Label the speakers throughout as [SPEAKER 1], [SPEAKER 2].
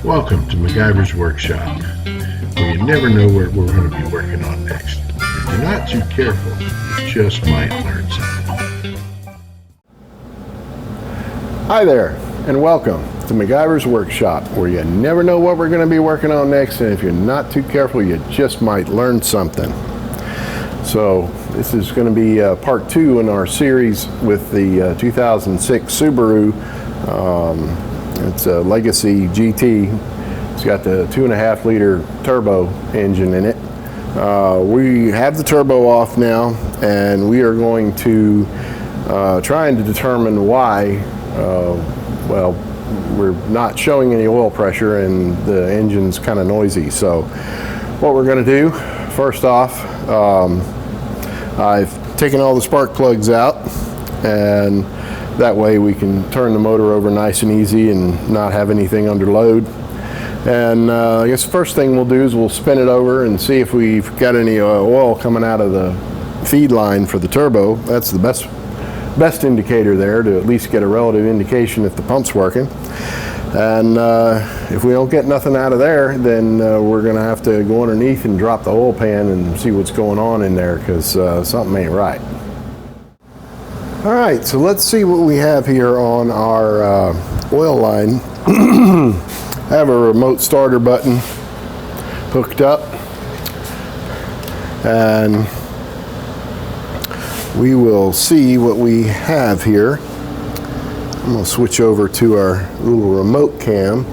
[SPEAKER 1] Welcome to MacGyver's Workshop, where you never know what we're going to be working on next. If you're not too careful, you just might learn something.
[SPEAKER 2] Hi there, and welcome to MacGyver's Workshop, where you never know what we're going to be working on next, and if you're not too careful, you just might learn something. So this is going to be part 2 in our series with the 2006 Subaru. It's a Legacy GT. It's got the 2.5 liter turbo engine in it. We have the turbo off now, and we are going to trying to determine why well, we're not showing any oil pressure and the engine's kind of noisy. So what we're going to do, first off, I've taken all the spark plugs out, and that way we can turn the motor over nice and easy and not have anything under load. And I guess the first thing we'll do is we'll spin it over and see if we've got any oil coming out of the feed line for the turbo. That's the best indicator there, to at least get a relative indication if the pump's working. And if we don't get nothing out of there, then we're going to have to go underneath and drop the oil pan and see what's going on in there, because something ain't right. All right, so let's see what we have here on our oil line. I have a remote starter button hooked up, and we will see what we have here. I'm going to switch over to our little remote cam.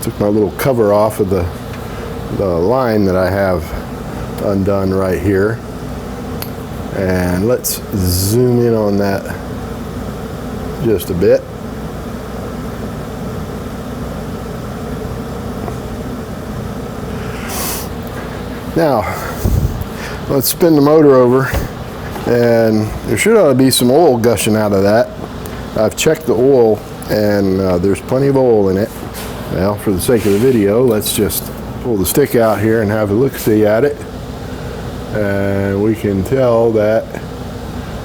[SPEAKER 2] Took my little cover off of the line that I have undone right here. And let's zoom in on that just a bit. Now, let's spin the motor over, and there should ought to be some oil gushing out of that. I've checked the oil, and there's plenty of oil in it. Well, for the sake of the video, let's just pull the stick out here and have a look-see at it. And we can tell that,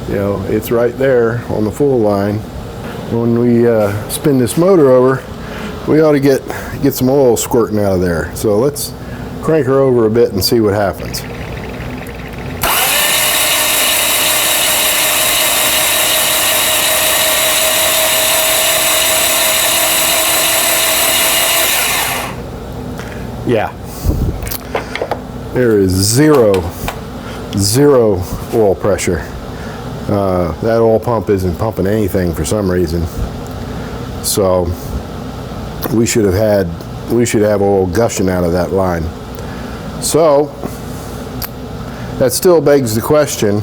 [SPEAKER 2] you know, it's right there on the full line. When we spin this motor over, we ought to get some oil squirting out of there. So let's crank her over a bit and see what happens. Yeah, there is zero oil pressure. That oil pump isn't pumping anything for some reason. So we should have oil gushing out of that line. So that still begs the question: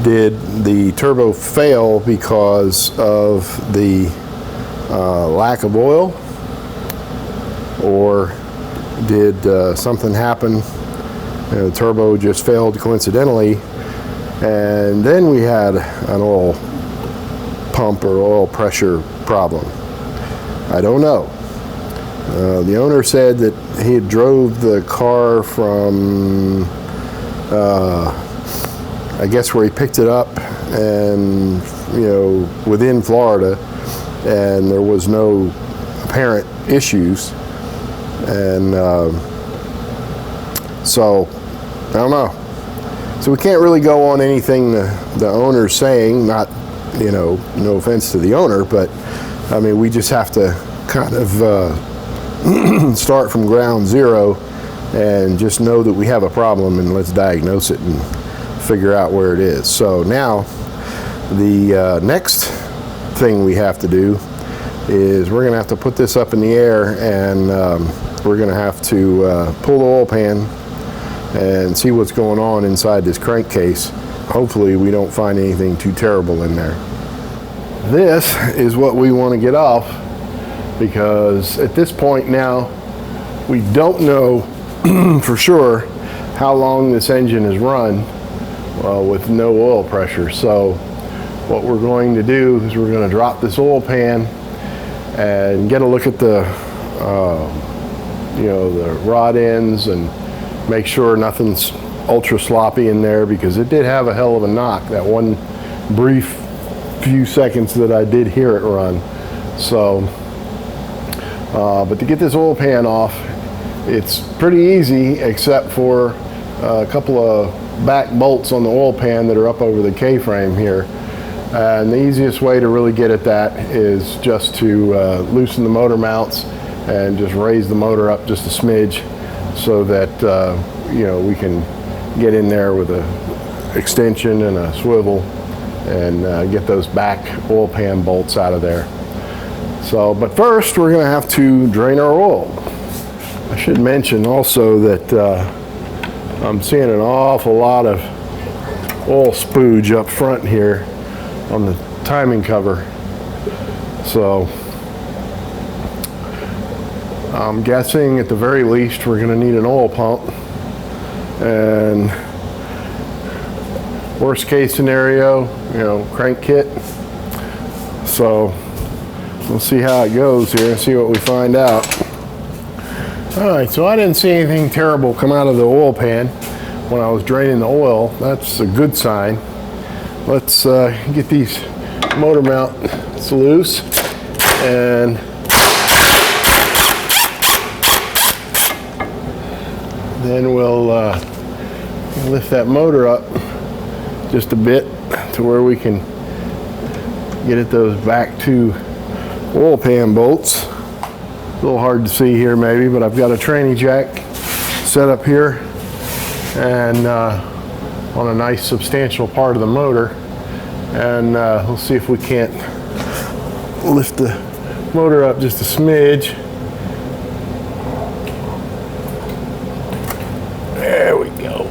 [SPEAKER 2] did the turbo fail because of the lack of oil, or did something happen? The turbo just failed coincidentally, and then we had an oil pump or oil pressure problem. I don't know. The owner said that he had drove the car from I guess where he picked it up, and within Florida, and there was no apparent issues. And so I don't know. So we can't really go on anything the owner's saying. Not, no offense to the owner, but I mean, we just have to kind of start from ground zero and just know that we have a problem, and let's diagnose it and figure out where it is. So now the next thing we have to do is we're going to have to put this up in the air, and we're going to have to pull the oil pan and see what's going on inside this crankcase. Hopefully we don't find anything too terrible in there. This is what we want to get off, because at this point now we don't know for sure how long this engine has run with no oil pressure. So what we're going to do is we're going to drop this oil pan and get a look at the the rod ends and make sure nothing's ultra sloppy in there, because it did have a hell of a knock that one brief few seconds that I did hear it run. So But to get this oil pan off, it's pretty easy except for a couple of back bolts on the oil pan that are up over the K-frame here. And the easiest way to really get at that is just to loosen the motor mounts and just raise the motor up just a smidge so that you know, we can get in there with a extension and a swivel and get those back oil pan bolts out of there. So, but first we're going to have to drain our oil. I should mention also that I'm seeing an awful lot of oil spooge up front here on the timing cover. So I'm guessing at the very least we're going to need an oil pump, and worst case scenario, you know, crank kit. So we'll see how it goes here and see what we find out. All right, so I didn't see anything terrible come out of the oil pan when I was draining the oil. That's a good sign. Let's get these motor mounts loose, and then we'll lift that motor up just a bit to where we can get at those back two oil pan bolts. A little hard to see here maybe, but I've got a tranny jack set up here and on a nice substantial part of the motor, and we'll see if we can't lift the motor up just a smidge. There we go.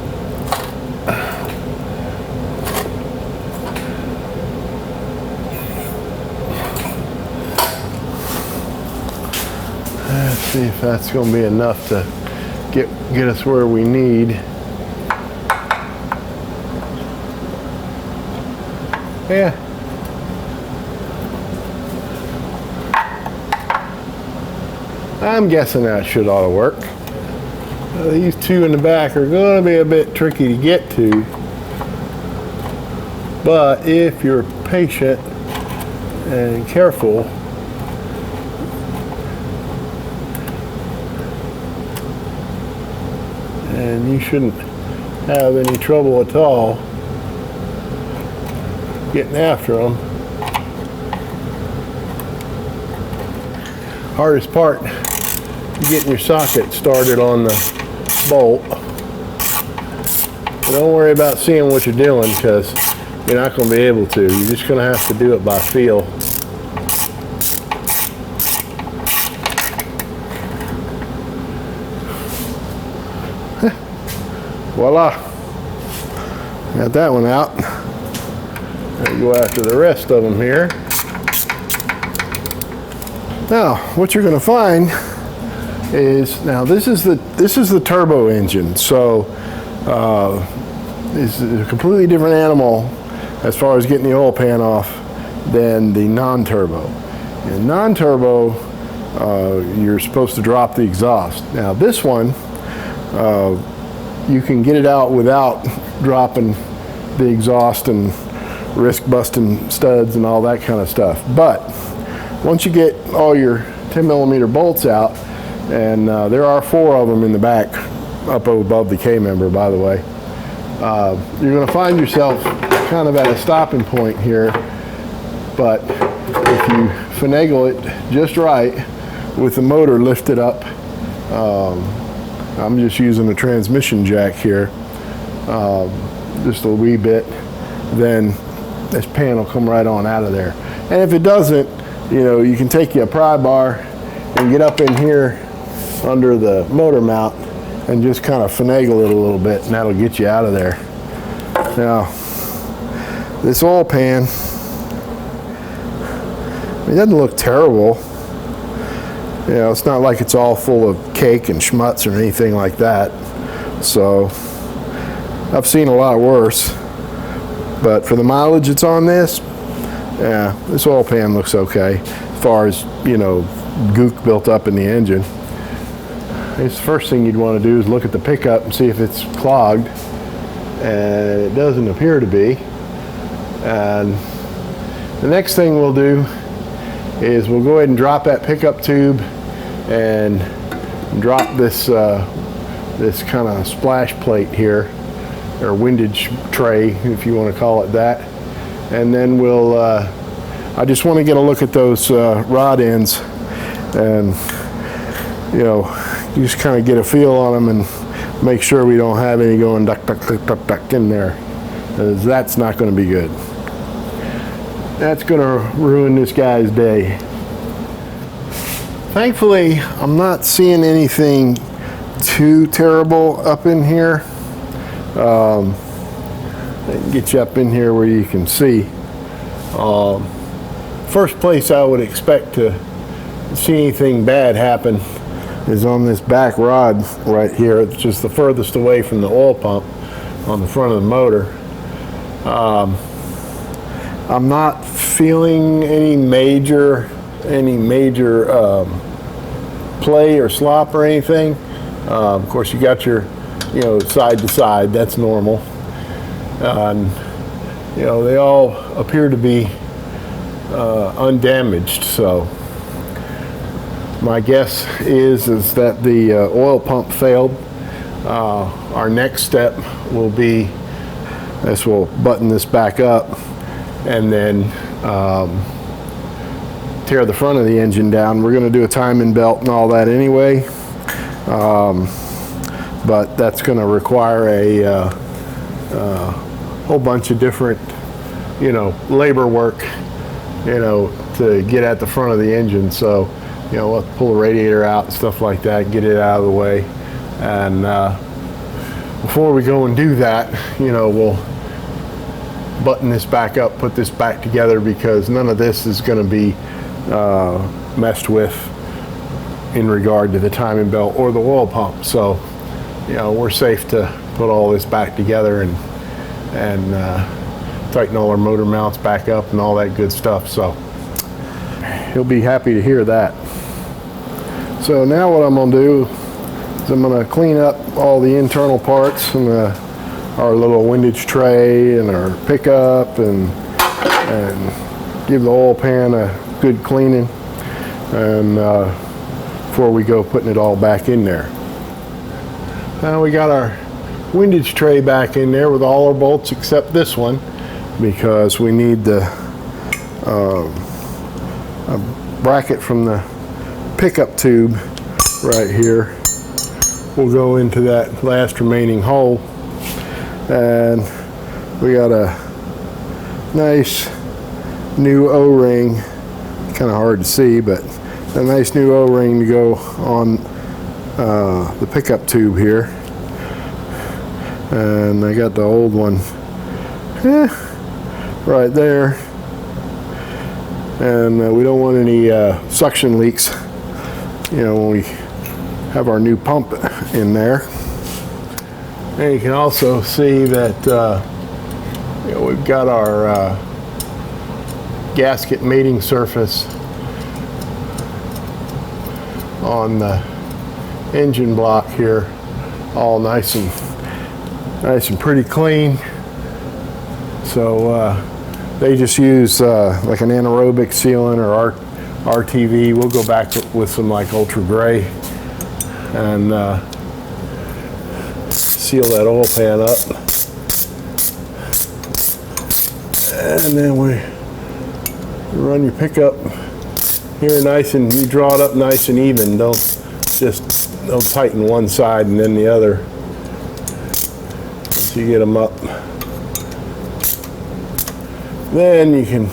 [SPEAKER 2] Let's see if that's going to be enough to get us where we need. Yeah. I'm guessing that should ought to work. These two in the back are going to be a bit tricky to get to, but if you're patient and careful, and you shouldn't have any trouble at all getting after them. Hardest part is getting your socket started on the bolt. But don't worry about seeing what you're doing, because you're not going to be able to. You're just going to have to do it by feel. Voila. Got that one out. Gonna go after the rest of them here. Now, what you're going to find is, now this is the turbo engine, so this is a completely different animal as far as getting the oil pan off than the non-turbo. In non-turbo, you're supposed to drop the exhaust. Now this one, you can get it out without dropping the exhaust and risk busting studs and all that kind of stuff. But once you get all your 10mm bolts out, and there are 4 of them in the back up above the K-member, by the way, you're going to find yourself kind of at a stopping point here. But if you finagle it just right with the motor lifted up, I'm just using a transmission jack here, just a wee bit, then this pan will come right on out of there. And if it doesn't, you know, you can take your pry bar and get up in here under the motor mount and just kind of finagle it a little bit, and that'll get you out of there. Now, this oil pan, it doesn't look terrible. You know, it's not like it's all full of cake and schmutz or anything like that. So, I've seen a lot worse. But for the mileage that's on this, yeah, this oil pan looks okay. As far as, you know, gook built up in the engine. It's the first thing you'd want to do is look at the pickup and see if it's clogged. And it doesn't appear to be. And the next thing we'll do is we'll go ahead and drop that pickup tube and drop this this kind of splash plate here, or windage tray, if you want to call it that. And then we'll, I just want to get a look at those rod ends, and you know, you just kind of get a feel on them and make sure we don't have any going duck, duck, duck, duck, duck in there, because that's not going to be good. That's going to ruin this guy's day. Thankfully, I'm not seeing anything too terrible up in here. Get you up in here where you can see. First place I would expect to see anything bad happen is on this back rod right here. It's just the furthest away from the oil pump on the front of the motor. I'm not feeling any major play or slop or anything. Of course, you got your, you know, side to side. That's normal. You know, they all appear to be undamaged. So my guess is that the oil pump failed. Our next step will be this. We'll button this back up and then tear the front of the engine down. We're going to do a timing belt and all that anyway. But that's going to require a whole bunch of different, you know, labor work, you know, to get at the front of the engine. So, you know, we'll have to pull the radiator out and stuff like that, get it out of the way. And before we go and do that, you know, we'll button this back up, put this back together, because none of this is going to be messed with in regard to the timing belt or the oil pump. So, you know, we're safe to put all this back together and tighten all our motor mounts back up and all that good stuff. So he'll be happy to hear that. So now what I'm going to do is I'm going to clean up all the internal parts and our little windage tray and our pickup, and give the oil pan a good cleaning, and before we go putting it all back in there. Now we got our windage tray back in there with all our bolts except this one, because we need the a bracket from the pickup tube right here. We'll go into that last remaining hole, and we got a nice new O-ring, kind of hard to see, but a nice new O-ring to go on the pickup tube here. And I got the old one right there, and we don't want any suction leaks, you know, when we have our new pump in there. And you can also see that you know, we've got our gasket mating surface on the engine block here, all nice and pretty clean. So they just use like an anaerobic sealant or RTV. We'll go back with some like ultra gray and seal that oil pan up, and then we run your pickup here nice, and you draw it up nice and even. Don't tighten one side and then the other. Once you get them up, then you can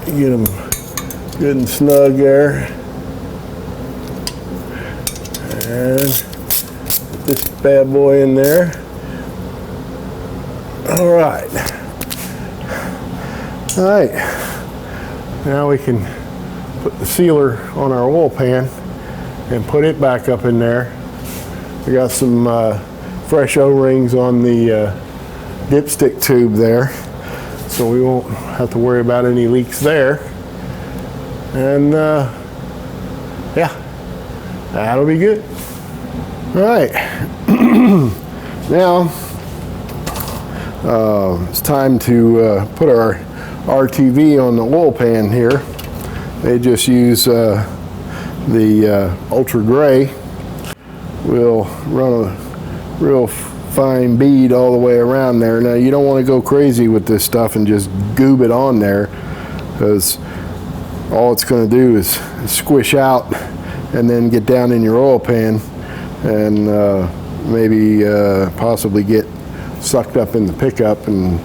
[SPEAKER 2] get them good and snug there. And put this bad boy in there. All right. All right. Now we can put the sealer on our oil pan and put it back up in there. We got some fresh O-rings on the dipstick tube there, so we won't have to worry about any leaks there. And yeah, that'll be good. All right. Now it's time to put our RTV on the oil pan here. They just use The Ultra Gray will run a real fine bead all the way around there. Now you don't want to go crazy with this stuff and just goob it on there, because all it's going to do is squish out and then get down in your oil pan and maybe possibly get sucked up in the pickup and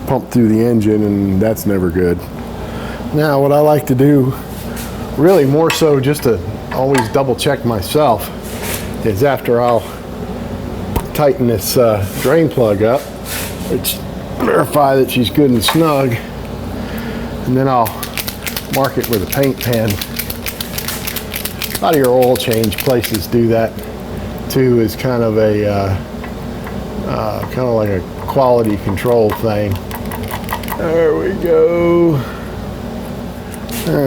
[SPEAKER 2] pumped through the engine, and that's never good. Now what I like to do, really more so just to always double check myself, is after I'll tighten this drain plug up, verify that she's good and snug, and then I'll mark it with a paint pen. A lot of your oil change places do that too, is kind of like a quality control thing. There we go.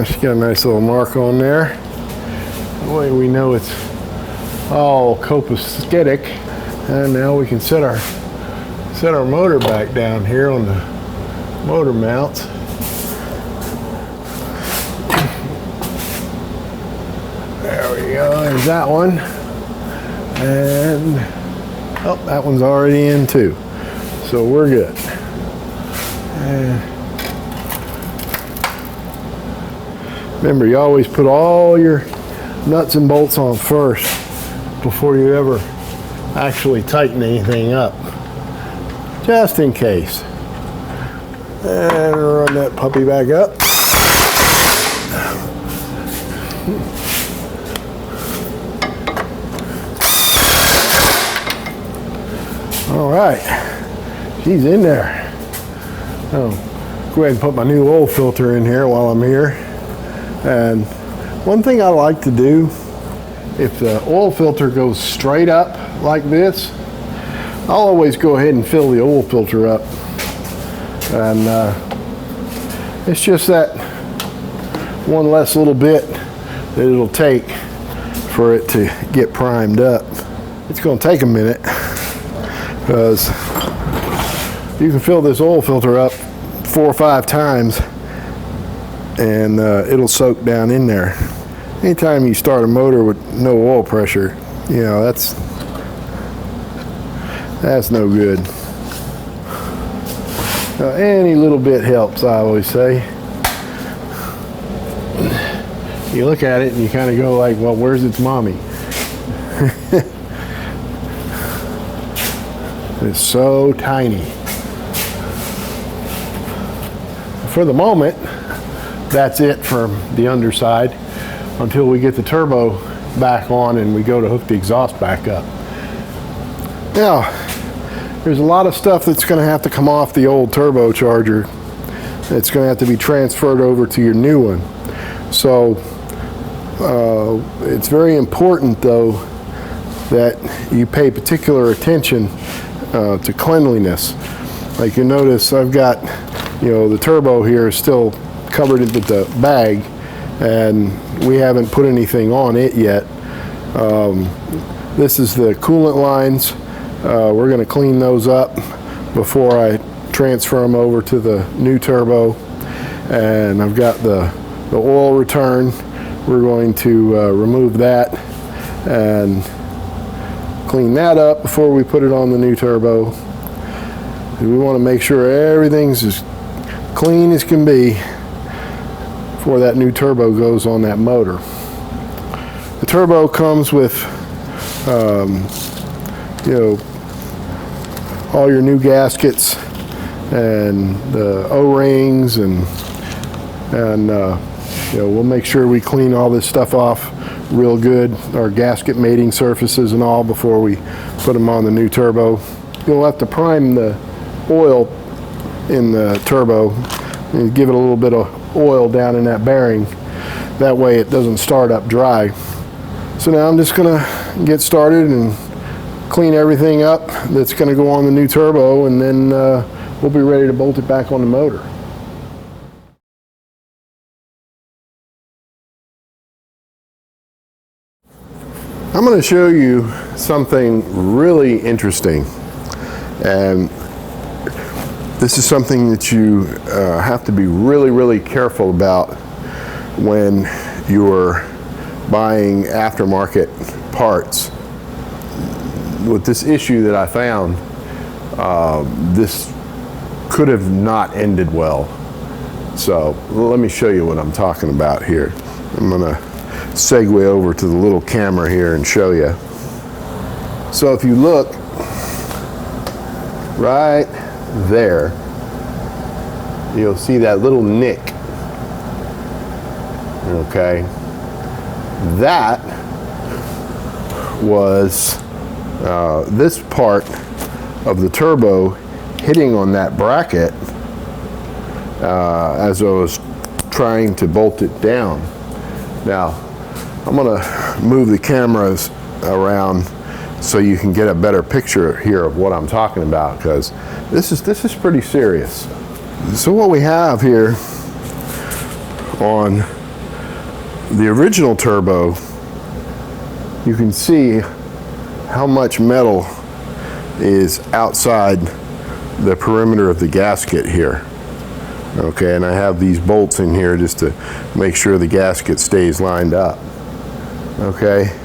[SPEAKER 2] She's got a nice little mark on there. That way we know it's all copacetic. And now we can set our motor back down here on the motor mounts. There we go, there's that one. And oh, that one's already in too. So we're good. And remember, you always put all your nuts and bolts on first before you ever actually tighten anything up, just in case. And run that puppy back up. All right, she's in there. Oh, go ahead and put my new oil filter in here while I'm here. And one thing I like to do, if the oil filter goes straight up like this, I'll always go ahead and fill the oil filter up. And it's just that one less little bit that it'll take for it to get primed up. It's going to take a minute, because you can fill this oil filter up 4 or 5 times and it'll soak down in there. Anytime you start a motor with no oil pressure, you know, that's no good. Any little bit helps, I always say. You look at it and you kind of go like, well, where's its mommy? It's so tiny. For the moment, that's it for the underside, until we get the turbo back on and we go to hook the exhaust back up. Now, there's a lot of stuff that's going to have to come off the old turbocharger. It's going to have to be transferred over to your new one. So it's very important, though, that you pay particular attention to cleanliness. Like you notice, I've got, you know, the turbo here is still covered with the bag, and we haven't put anything on it yet. This is the coolant lines. We're going to clean those up before I transfer them over to the new turbo. And I've got the oil return. We're going to remove that and clean that up before we put it on the new turbo. And we want to make sure everything's as clean as can be before that new turbo goes on that motor. The turbo comes with you know, all your new gaskets and the O-rings, and you know, we'll make sure we clean all this stuff off real good, our gasket mating surfaces and all, before we put them on the new turbo. You'll have to prime the oil in the turbo and give it a little bit of oil down in that bearing. That way it doesn't start up dry. So now I'm just gonna get started and clean everything up that's gonna go on the new turbo, and then we'll be ready to bolt it back on the motor. I'm going to show you something really interesting, and this is something that you have to be really, really careful about when you're buying aftermarket parts, with this issue that I found, this could have not ended well. So let me show you what I'm talking about here. I'm gonna segue over to the little camera here and show you. So if you look right there, you'll see that little nick. Okay, that was this part of the turbo hitting on that bracket as I was trying to bolt it down. Now, I'm gonna move the cameras around so you can get a better picture here of what I'm talking about, because this is pretty serious. So what we have here on the original turbo, you can see how much metal is outside the perimeter of the gasket here. Okay, and I have these bolts in here just to make sure the gasket stays lined up. Okay,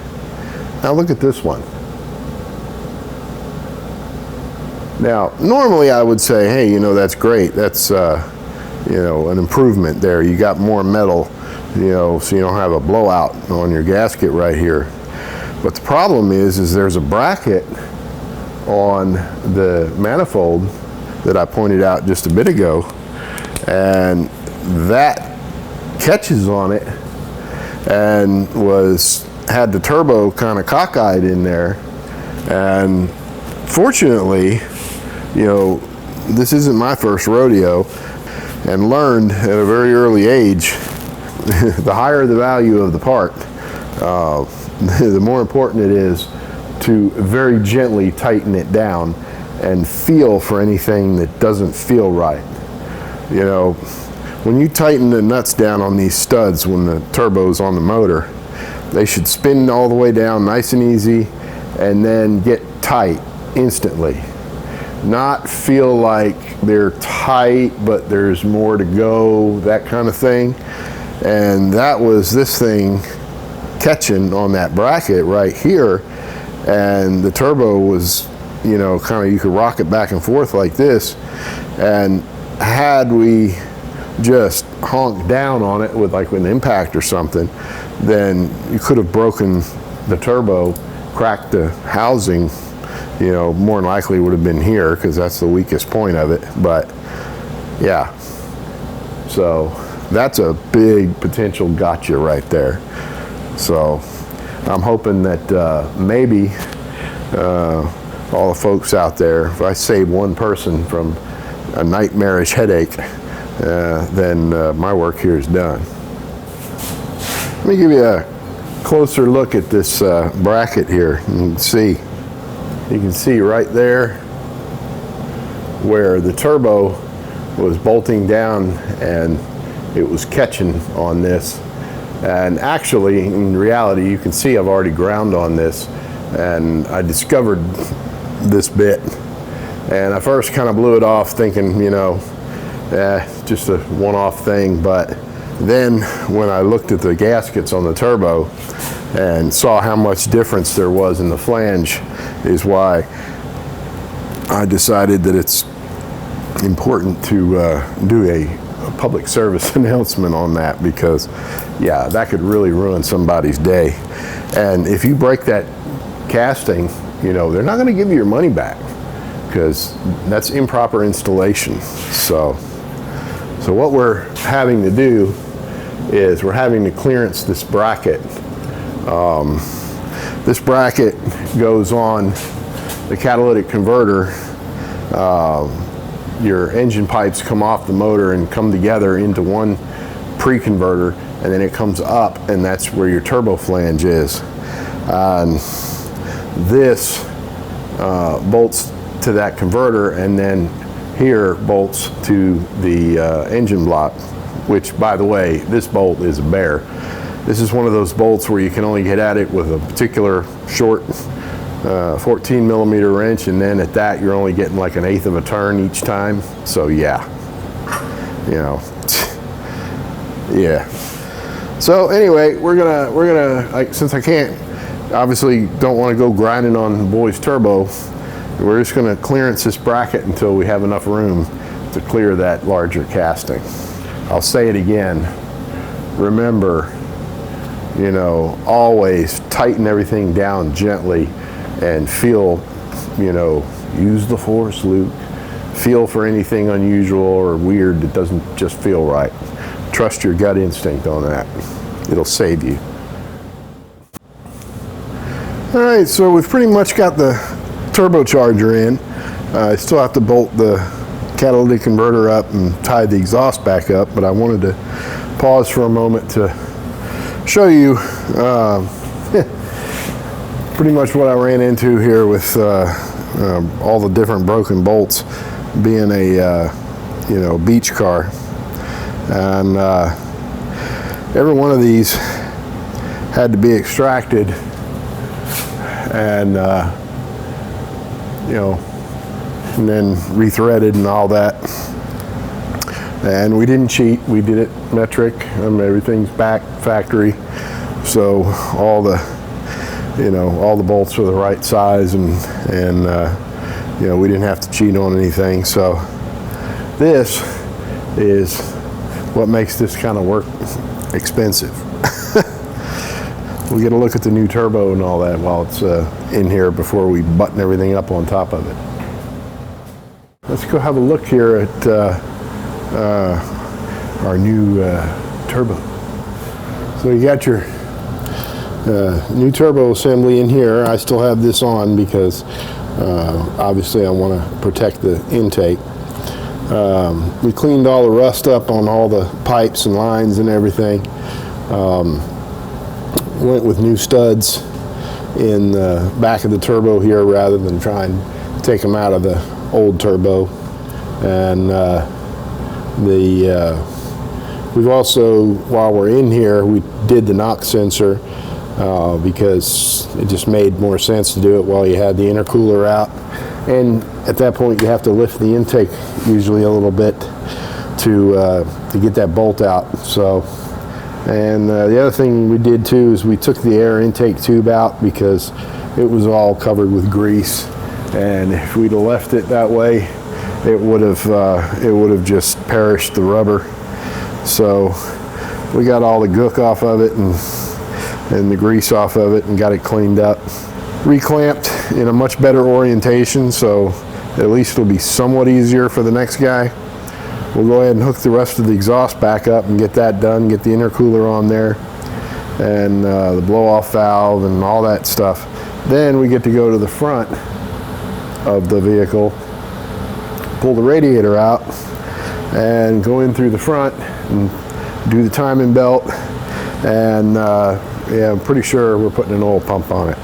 [SPEAKER 2] now look at this one. Now, normally I would say, hey, you know, that's great. That's, you know, an improvement there. You got more metal, you know, so you don't have a blowout on your gasket right here. But the problem is there's a bracket on the manifold that I pointed out just a bit ago, and that catches on it and had the turbo kind of cockeyed in there. And fortunately, you know, this isn't my first rodeo, and learned at a very early age, the higher the value of the part, the more important it is to very gently tighten it down and feel for anything that doesn't feel right. You know, when you tighten the nuts down on these studs when the turbo's on the motor, they should spin all the way down nice and easy and then get tight instantly. Not feel like they're tight but there's more to go, that kind of thing. And that was this thing catching on that bracket right here, and the turbo was, you know, kind of, you could rock it back and forth like this, and had we just honked down on it with like an impact or something, then you could have broken the turbo, cracked the housing. You know, more than likely would have been here because that's the weakest point of it. But yeah, so that's a big potential gotcha right there. So I'm hoping that maybe all the folks out there, if I save one person from a nightmarish headache, then my work here is done. Let me give you a closer look at this bracket here. You can see right there where the turbo was bolting down and it was catching on this. And actually, in reality, you can see I've already ground on this, and I discovered this bit. And I first kind of blew it off thinking, you know, just a one-off thing. But then when I looked at the gaskets on the turbo and saw how much difference there was in the flange, is why I decided that it's important to do a public service announcement on that, because yeah, that could really ruin somebody's day. And if you break that casting, you know, they're not going to give you your money back because that's improper installation. So what we're having to do is we're having to clearance this bracket. This bracket goes on the catalytic converter. Your engine pipes come off the motor and come together into one pre-converter, and then it comes up, and that's where your turbo flange is. And this bolts to that converter, and then here bolts to the engine block, which, by the way, this bolt is a bear. This is one of those bolts where you can only get at it with a particular short 14 millimeter wrench, and then at that you're only getting like 1/8 of a turn each time. So yeah, you know, yeah. So anyway, we're gonna like, since I can't, obviously don't want to go grinding on the boys' turbo, we're just gonna clearance this bracket until we have enough room to clear that larger casting. I'll say it again. Remember, you know, always tighten everything down gently and feel, you know, use the force, Luke. Feel for anything unusual or weird that doesn't just feel right. Trust your gut instinct on that. It'll save you. All right, so we've pretty much got the turbocharger in. I still have to bolt the catalytic converter up and tie the exhaust back up, but I wanted to pause for a moment to show you pretty much what I ran into here with all the different broken bolts, being a you know, beach car. And every one of these had to be extracted and you know, and then rethreaded and all that. And we didn't cheat, we did it metric. Everything's back factory, so all the, you know, all the bolts are the right size, and you know, we didn't have to cheat on anything. So this is what makes this kind of work expensive. We get a look at the new turbo and all that while it's in here before we button everything up on top of it. Let's go have a look here at our new turbo. So you got your new turbo assembly in here. I still have this on because obviously I want to protect the intake. We cleaned all the rust up on all the pipes and lines and everything. Went with new studs in the back of the turbo here rather than try and take them out of the old turbo. And we've also, while we're in here, we did the knock sensor because it just made more sense to do it while you had the intercooler out. And at that point you have to lift the intake usually a little bit to get that bolt out. So, and the other thing we did too is we took the air intake tube out because it was all covered with grease, and if we'd have left it that way, it would have just perished the rubber. So we got all the gook off of it and the grease off of it and got it cleaned up, reclamped in a much better orientation, so at least it'll be somewhat easier for the next guy. We'll go ahead and hook the rest of the exhaust back up and get that done, get the intercooler on there and the blow-off valve and all that stuff. Then we get to go to the front of the vehicle, pull the radiator out and go in through the front and do the timing belt, and yeah, I'm pretty sure we're putting an oil pump on it.